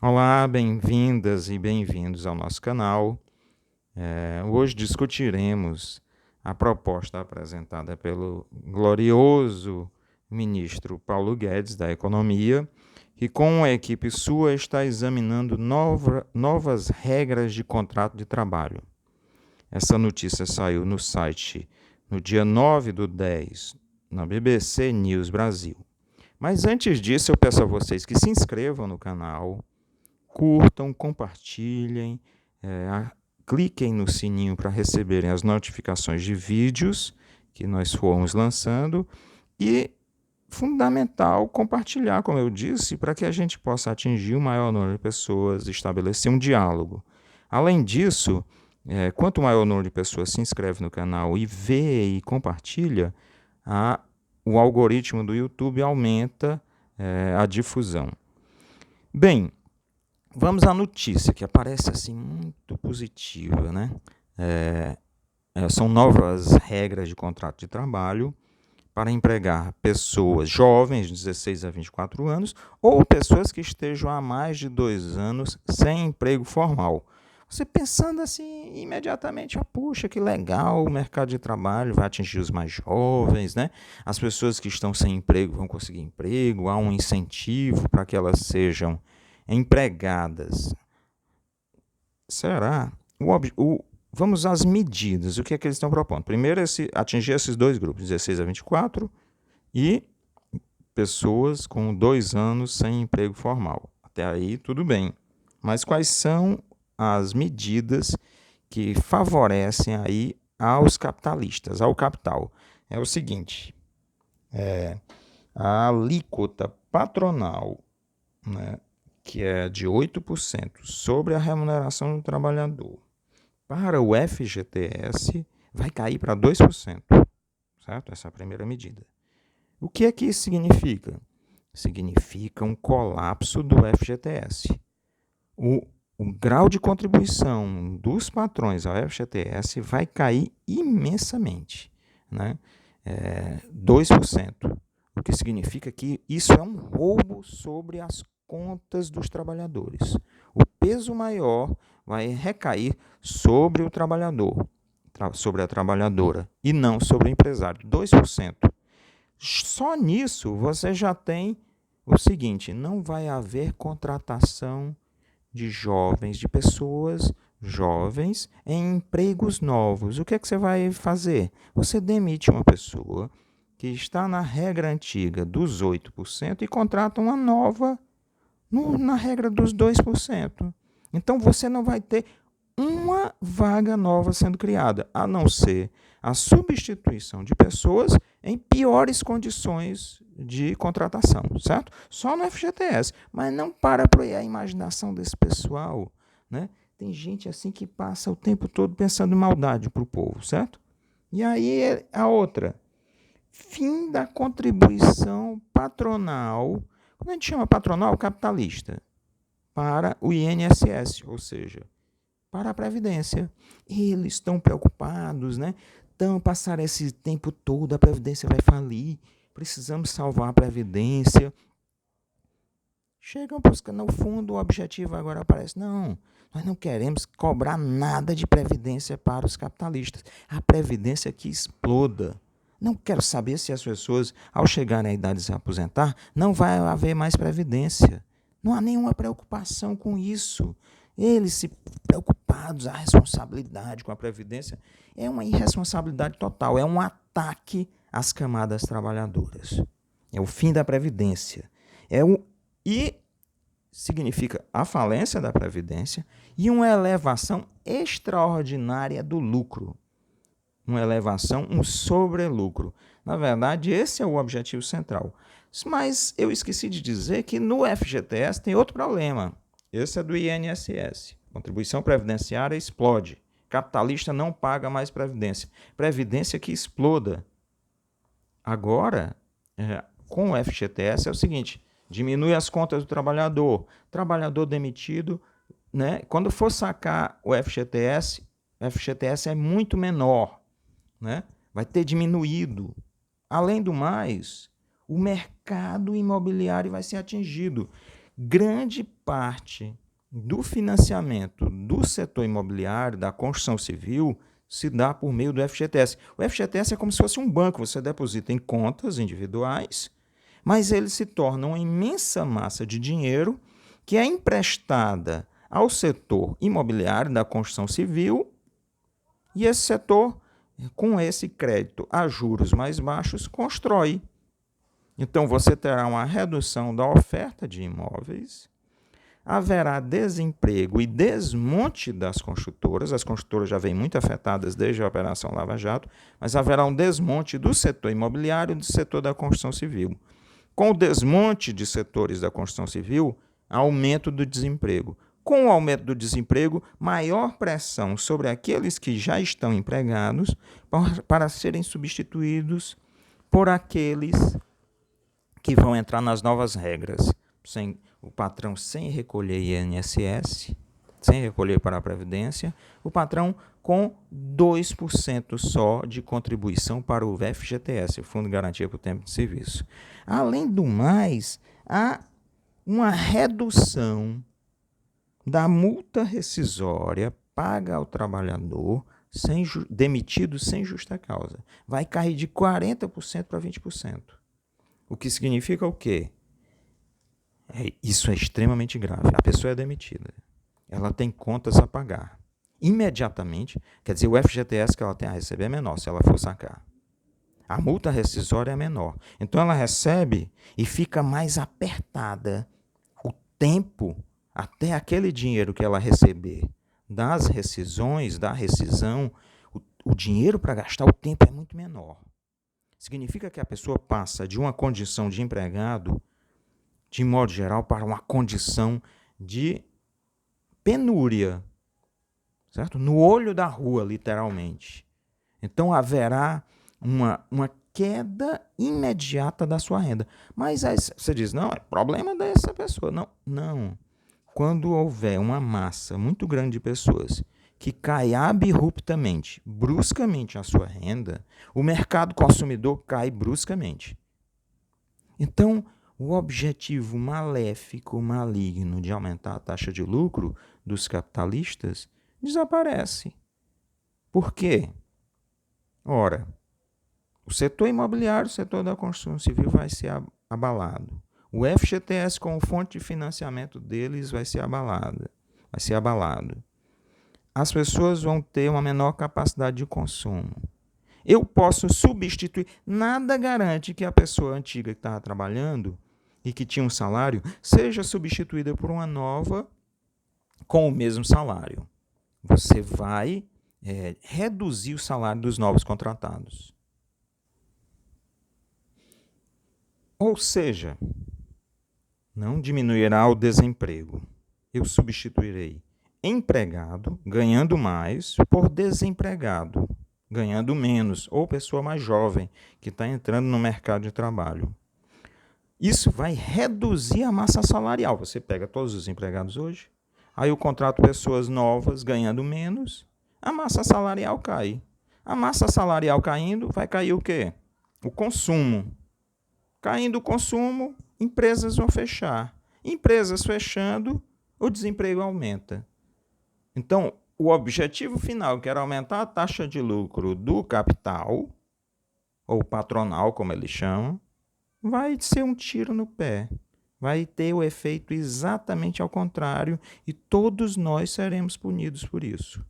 Olá, bem-vindas e bem-vindos ao nosso canal. Hoje discutiremos a proposta apresentada pelo glorioso ministro Paulo Guedes da Economia, que com a equipe sua está examinando novas regras de contrato de trabalho. Essa notícia saiu no site no dia 9/10, na BBC News Brasil. Mas antes disso, eu peço a vocês que se inscrevam no canal, curtam, compartilhem, cliquem no sininho para receberem as notificações de vídeos que nós formos lançando e, fundamental, compartilhar, como eu disse, para que a gente possa atingir o maior número de pessoas, estabelecer um diálogo. Além disso, quanto maior o número de pessoas se inscreve no canal e vê e compartilha, o algoritmo do YouTube aumenta a difusão. Bem, vamos à notícia, que aparece assim muito positiva, né? São novas regras de contrato de trabalho para empregar pessoas jovens, de 16 a 24 anos, ou pessoas que estejam há mais de 2 anos sem emprego formal. Você pensando assim, imediatamente, puxa, que legal, o mercado de trabalho vai atingir os mais jovens, né? As pessoas que estão sem emprego vão conseguir emprego, há um incentivo para que elas sejam empregadas. Será? Vamos às medidas. O que é que eles estão propondo? Primeiro, atingir esses dois grupos, 16 a 24, e pessoas com 2 anos sem emprego formal. Até aí, tudo bem. Mas quais são as medidas que favorecem aí aos capitalistas, ao capital? É o seguinte, a alíquota patronal, né, que é de 8% sobre a remuneração do trabalhador, para o FGTS vai cair para 2%, certo? Essa é a primeira medida. O que é que isso significa? Significa um colapso do FGTS. O grau de contribuição dos patrões ao FGTS vai cair imensamente, né? 2%, o que significa que isso é um roubo sobre as contas dos trabalhadores. O peso maior vai recair sobre o trabalhador, sobre a trabalhadora, e não sobre o empresário. 2%. Só nisso você já tem o seguinte: não vai haver contratação de jovens, de pessoas jovens em empregos novos. O que é que você vai fazer? Você demite uma pessoa que está na regra antiga dos 8% e contrata uma nova na regra dos 2%. Então você não vai ter uma vaga nova sendo criada, a não ser a substituição de pessoas em piores condições de contratação, certo? Só no FGTS, mas não para a imaginação desse pessoal, né? Tem gente assim que passa o tempo todo pensando em maldade para o povo, certo? E aí a outra, fim da contribuição patronal, quando a gente chama patronal, capitalista, para o INSS, ou seja, para a Previdência. Eles estão preocupados, né? Então, passar esse tempo todo, a Previdência vai falir, precisamos salvar a Previdência. Chegam buscando, no fundo, o objetivo agora aparece, não, nós não queremos cobrar nada de Previdência para os capitalistas. A Previdência que exploda. Não quero saber se as pessoas, ao chegarem à idade de se aposentar, não vai haver mais Previdência. Não há nenhuma preocupação com isso. Eles se preocupados, a responsabilidade com a Previdência é uma irresponsabilidade total, é um ataque às camadas trabalhadoras. É o fim da Previdência. E significa a falência da Previdência e uma elevação extraordinária do lucro. Uma elevação, um sobrelucro. Na verdade, esse é o objetivo central. Mas eu esqueci de dizer que no FGTS tem outro problema. Esse é do INSS. Contribuição previdenciária explode. Capitalista não paga mais previdência. Previdência que exploda. Agora, com o FGTS é o seguinte: diminui as contas do trabalhador. Trabalhador demitido, né? Quando for sacar o FGTS é muito menor, né? Vai ter diminuído. Além do mais, o mercado imobiliário vai ser atingido. grande parte do financiamento do setor imobiliário, da construção civil, se dá por meio do FGTS. O FGTS é como se fosse um banco, você deposita em contas individuais, mas ele se torna uma imensa massa de dinheiro que é emprestada ao setor imobiliário da construção civil, e esse setor, com esse crédito a juros mais baixos, constrói. Então, você terá uma redução da oferta de imóveis, haverá desemprego e desmonte das construtoras. As construtoras já vêm muito afetadas desde a Operação Lava Jato, mas haverá um desmonte do setor imobiliário e do setor da construção civil. Com o desmonte de setores da construção civil, aumento do desemprego. Com o aumento do desemprego, maior pressão sobre aqueles que já estão empregados para serem substituídos por aqueles que vão entrar nas novas regras. O patrão sem recolher INSS, sem recolher para a Previdência, o patrão com 2% só de contribuição para o FGTS, o Fundo de Garantia por Tempo de Serviço. Além do mais, há uma redução da multa rescisória paga ao trabalhador demitido sem justa causa. Vai cair de 40% para 20%. O que significa o quê? Isso é extremamente grave. A pessoa é demitida. Ela tem contas a pagar. Imediatamente, quer dizer, o FGTS que ela tem a receber é menor se ela for sacar. A multa rescisória é menor. Então ela recebe e fica mais apertada. O tempo, até aquele dinheiro que ela receber das rescisões, da rescisão, o dinheiro para gastar, o tempo é muito menor. Significa que a pessoa passa de uma condição de empregado, de modo geral, para uma condição de penúria, certo? No olho da rua, literalmente. Então haverá uma queda imediata da sua renda. Mas aí você diz, não, é problema dessa pessoa. Não. Quando houver uma massa muito grande de pessoas que cai abruptamente, bruscamente a sua renda, o mercado consumidor cai bruscamente. Então, o objetivo maléfico, maligno de aumentar a taxa de lucro dos capitalistas desaparece. Por quê? Ora, o setor imobiliário, o setor da construção civil vai ser abalado. O FGTS, como fonte de financiamento deles, vai ser abalado. As pessoas vão ter uma menor capacidade de consumo. Eu posso substituir. Nada garante que a pessoa antiga que estava trabalhando e que tinha um salário seja substituída por uma nova com o mesmo salário. Você vai reduzir o salário dos novos contratados. Ou seja, não diminuirá o desemprego. Eu substituirei empregado, ganhando mais, por desempregado, ganhando menos, ou pessoa mais jovem, que está entrando no mercado de trabalho. Isso vai reduzir a massa salarial. Você pega todos os empregados hoje, aí eu contrato pessoas novas ganhando menos, a massa salarial cai. A massa salarial caindo, vai cair o quê? O consumo. Caindo o consumo, empresas vão fechar. Empresas fechando, o desemprego aumenta. Então, o objetivo final, que era aumentar a taxa de lucro do capital, ou patronal, como eles chamam, vai ser um tiro no pé. Vai ter o efeito exatamente ao contrário e todos nós seremos punidos por isso.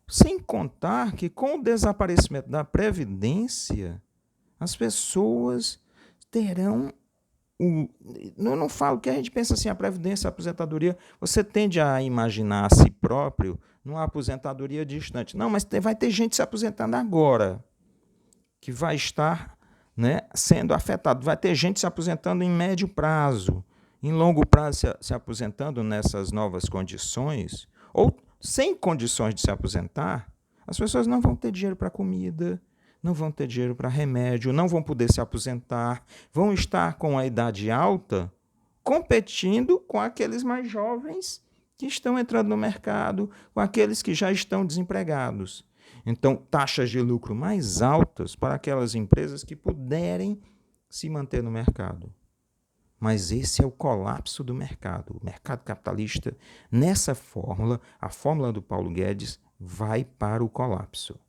Sem contar que, com o desaparecimento da Previdência, as pessoas terão... Eu não falo que a gente pensa assim, a Previdência, a aposentadoria, você tende a imaginar a si próprio numa aposentadoria distante. Não, mas vai ter gente se aposentando agora, que vai estar sendo afetado. Vai ter gente se aposentando em médio prazo, em longo prazo se aposentando nessas novas condições, ou sem condições de se aposentar. As pessoas não vão ter dinheiro para comida, não vão ter dinheiro para remédio, não vão poder se aposentar, vão estar com a idade alta competindo com aqueles mais jovens que estão entrando no mercado, com aqueles que já estão desempregados. Então, taxas de lucro mais altas para aquelas empresas que puderem se manter no mercado. Mas esse é o colapso do mercado. O mercado capitalista, nessa fórmula, a fórmula do Paulo Guedes, vai para o colapso.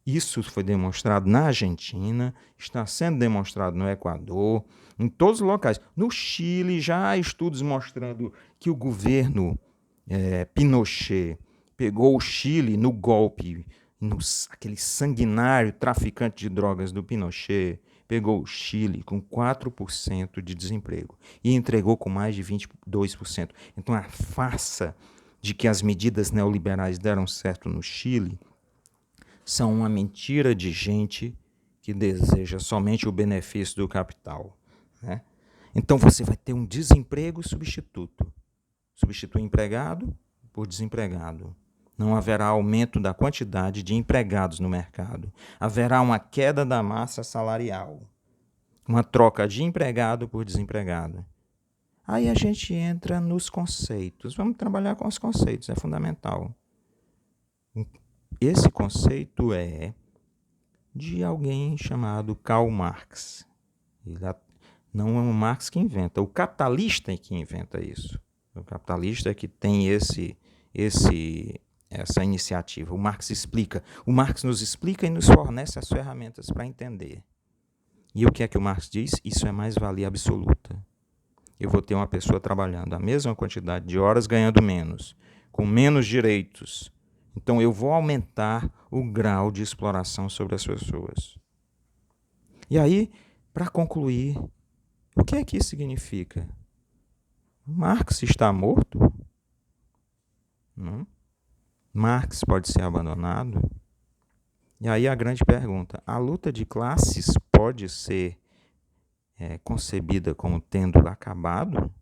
Isso foi demonstrado na Argentina, está sendo demonstrado no Equador, em todos os locais. No Chile, já há estudos mostrando que o governo Pinochet pegou o Chile no golpe, aquele sanguinário traficante de drogas do Pinochet, pegou o Chile com 4% de desemprego e entregou com mais de 22%. Então a farsa de que as medidas neoliberais deram certo no Chile são uma mentira de gente que deseja somente o benefício do capital, né? Então você vai ter um desemprego substituto. Substitui empregado por desempregado. Não haverá aumento da quantidade de empregados no mercado. Haverá uma queda da massa salarial. Uma troca de empregado por desempregado. Aí a gente entra nos conceitos. Vamos trabalhar com os conceitos, é fundamental. Esse conceito é de alguém chamado Karl Marx. Não é o Marx que inventa, o capitalista é que inventa isso. O capitalista é que tem essa iniciativa. O Marx explica. O Marx nos explica e nos fornece as ferramentas para entender. E o que é que o Marx diz? Isso é mais-valia absoluta. Eu vou ter uma pessoa trabalhando a mesma quantidade de horas ganhando menos, com menos direitos. Então eu vou aumentar o grau de exploração sobre as pessoas. E aí, para concluir, o que é que isso significa? Marx está morto? Não? Marx pode ser abandonado? E aí a grande pergunta, a luta de classes pode ser concebida como tendo acabado?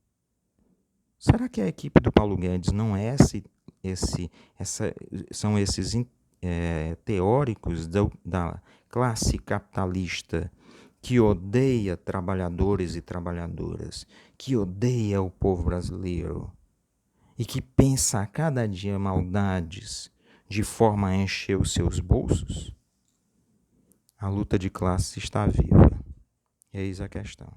Será que a equipe do Paulo Guedes não é são esses teóricos da classe capitalista que odeia trabalhadores e trabalhadoras, que odeia o povo brasileiro e que pensa a cada dia maldades de forma a encher os seus bolsos? A luta de classe está viva. Eis a questão.